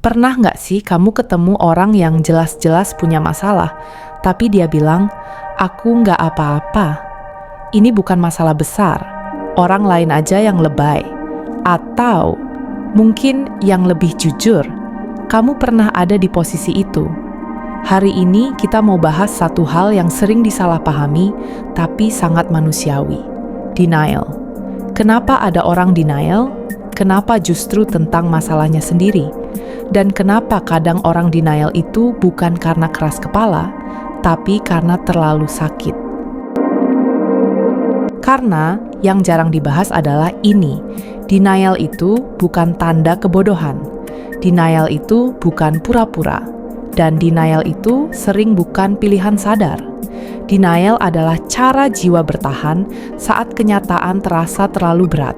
Pernah nggak sih kamu ketemu orang yang jelas-jelas punya masalah, tapi dia bilang, aku nggak apa-apa. Ini bukan masalah besar, orang lain aja yang lebay. Atau mungkin yang lebih jujur, kamu pernah ada di posisi itu. Hari ini kita mau bahas satu hal yang sering disalahpahami, tapi sangat manusiawi. Denial. Kenapa ada orang denial? Kenapa justru tentang masalahnya sendiri? Dan kenapa kadang orang denial itu bukan karena keras kepala, tapi karena terlalu sakit? Karena yang jarang dibahas adalah ini, denial itu bukan tanda kebodohan. Denial itu bukan pura-pura. Dan denial itu sering bukan pilihan sadar. Denial adalah cara jiwa bertahan saat kenyataan terasa terlalu berat.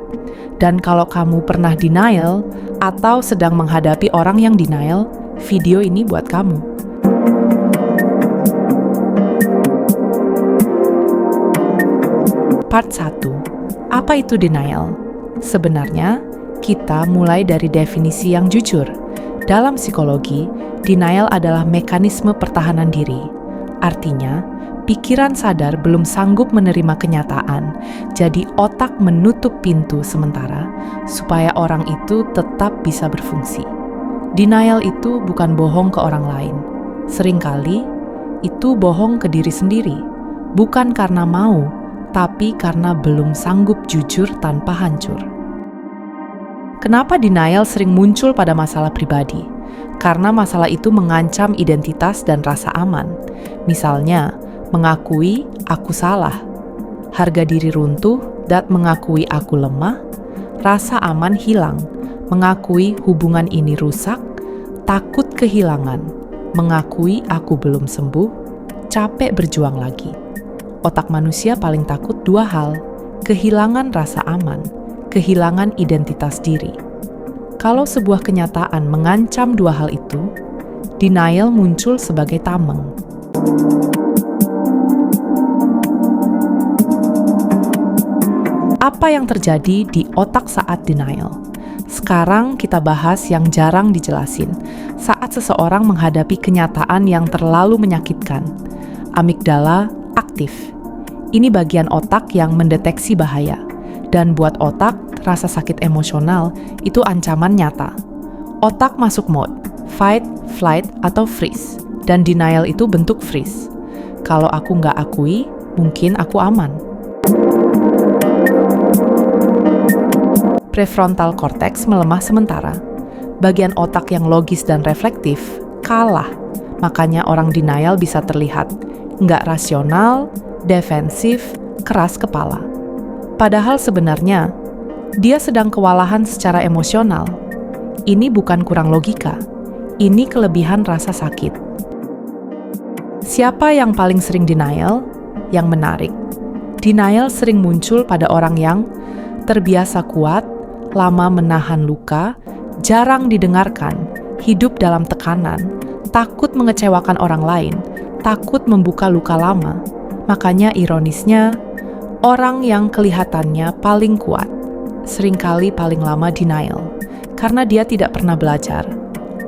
Dan kalau kamu pernah denial atau sedang menghadapi orang yang denial, video ini buat kamu. Part 1. Apa itu denial? Sebenarnya, kita mulai dari definisi yang jujur. Dalam psikologi, denial adalah mekanisme pertahanan diri. Artinya, pikiran sadar belum sanggup menerima kenyataan, jadi otak menutup pintu sementara supaya orang itu tetap bisa berfungsi. Denial itu bukan bohong ke orang lain. Seringkali, itu bohong ke diri sendiri. Bukan karena mau, tapi karena belum sanggup jujur tanpa hancur. Kenapa denial sering muncul pada masalah pribadi? Karena masalah itu mengancam identitas dan rasa aman. Misalnya, mengakui aku salah, harga diri runtuh, dan mengakui aku lemah, rasa aman hilang, mengakui hubungan ini rusak, takut kehilangan, mengakui aku belum sembuh, capek berjuang lagi. Otak manusia paling takut dua hal, kehilangan rasa aman, kehilangan identitas diri. Kalau sebuah kenyataan mengancam dua hal itu, denial muncul sebagai tameng. Apa yang terjadi di otak saat denial? Sekarang kita bahas yang jarang dijelasin saat seseorang menghadapi kenyataan yang terlalu menyakitkan. Amigdala aktif. Ini bagian otak yang mendeteksi bahaya. Dan buat otak, rasa sakit emosional itu ancaman nyata. Otak masuk mode fight, flight, atau freeze. Dan denial itu bentuk freeze. Kalau aku nggak akui, mungkin aku aman. Prefrontal cortex melemah sementara. Bagian otak yang logis dan reflektif kalah. Makanya orang denial bisa terlihat nggak rasional, defensif, keras kepala. Padahal sebenarnya, dia sedang kewalahan secara emosional. Ini bukan kurang logika. Ini kelebihan rasa sakit. Siapa yang paling sering denial? Yang menarik, denial sering muncul pada orang yang terbiasa kuat, lama menahan luka, jarang didengarkan, hidup dalam tekanan, takut mengecewakan orang lain, takut membuka luka lama. Makanya ironisnya, orang yang kelihatannya paling kuat, seringkali paling lama denial, karena dia tidak pernah belajar.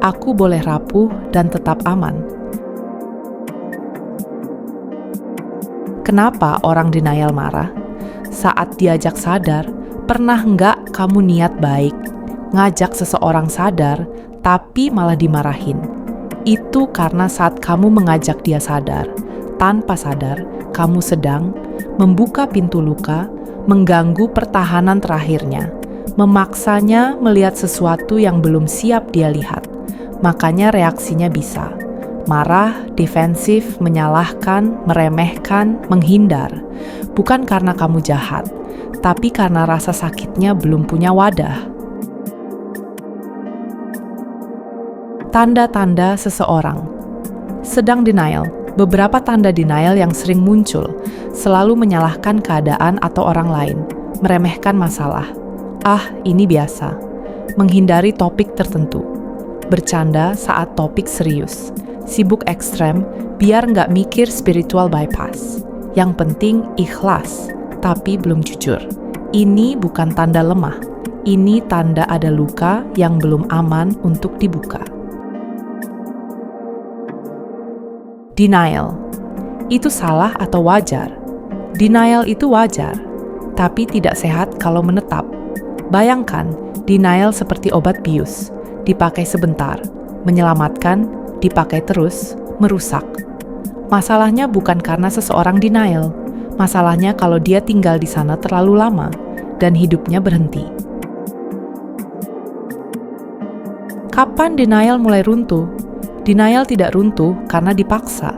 Aku boleh rapuh dan tetap aman. Kenapa orang denial marah? Saat diajak sadar, pernah nggak kamu niat baik, ngajak seseorang sadar, tapi malah dimarahin? Itu karena saat kamu mengajak dia sadar, tanpa sadar, kamu sedang membuka pintu luka, mengganggu pertahanan terakhirnya, memaksanya melihat sesuatu yang belum siap dia lihat. Makanya reaksinya bisa marah, defensif, menyalahkan, meremehkan, menghindar. Bukan karena kamu jahat, tapi karena rasa sakitnya belum punya wadah. Tanda-tanda seseorang sedang denial. Beberapa tanda denial yang sering muncul, selalu menyalahkan keadaan atau orang lain, meremehkan masalah. Ini biasa. Menghindari topik tertentu. Bercanda saat topik serius. Sibuk ekstrem, biar nggak mikir spiritual bypass. Yang penting ikhlas, tapi belum jujur. Ini bukan tanda lemah. Ini tanda ada luka yang belum aman untuk dibuka. Denial. Itu salah atau wajar? Denial itu wajar, tapi tidak sehat kalau menetap. Bayangkan, denial seperti obat bius, dipakai sebentar, menyelamatkan, dipakai terus, merusak. Masalahnya bukan karena seseorang denial, masalahnya kalau dia tinggal di sana terlalu lama dan hidupnya berhenti. Kapan denial mulai runtuh? Denial tidak runtuh karena dipaksa.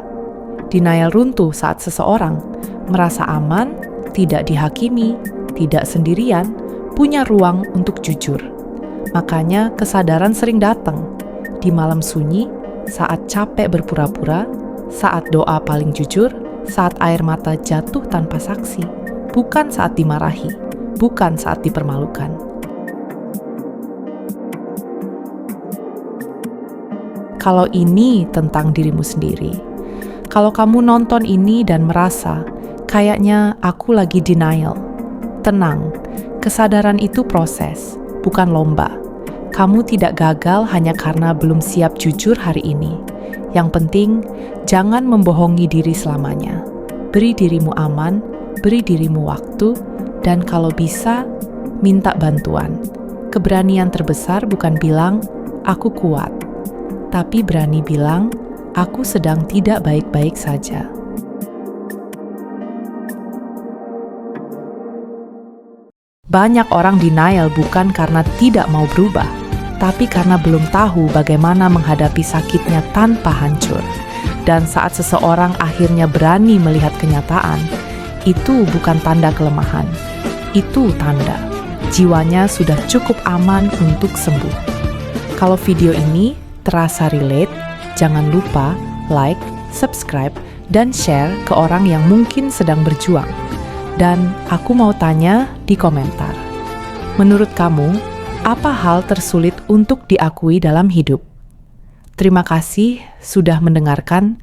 Denial runtuh saat seseorang merasa aman, tidak dihakimi, tidak sendirian, punya ruang untuk jujur. Makanya kesadaran sering datang di malam sunyi, saat capek berpura-pura, saat doa paling jujur, saat air mata jatuh tanpa saksi, bukan saat dimarahi, bukan saat dipermalukan. Kalau ini tentang dirimu sendiri, kalau kamu nonton ini dan merasa, kayaknya aku lagi denial, tenang, kesadaran itu proses, bukan lomba. Kamu tidak gagal hanya karena belum siap jujur hari ini. Yang penting, jangan membohongi diri selamanya. Beri dirimu aman, beri dirimu waktu, dan kalau bisa, minta bantuan. Keberanian terbesar bukan bilang, aku kuat, tapi berani bilang, aku sedang tidak baik-baik saja. Banyak orang denial bukan karena tidak mau berubah, tapi karena belum tahu bagaimana menghadapi sakitnya tanpa hancur. Dan saat seseorang akhirnya berani melihat kenyataan, itu bukan tanda kelemahan, itu tanda jiwanya sudah cukup aman untuk sembuh. Kalau video ini terasa relate, jangan lupa like, subscribe, dan share ke orang yang mungkin sedang berjuang. Dan aku mau tanya di komentar, menurut kamu, apa hal tersulit untuk diakui dalam hidup? Terima kasih sudah mendengarkan.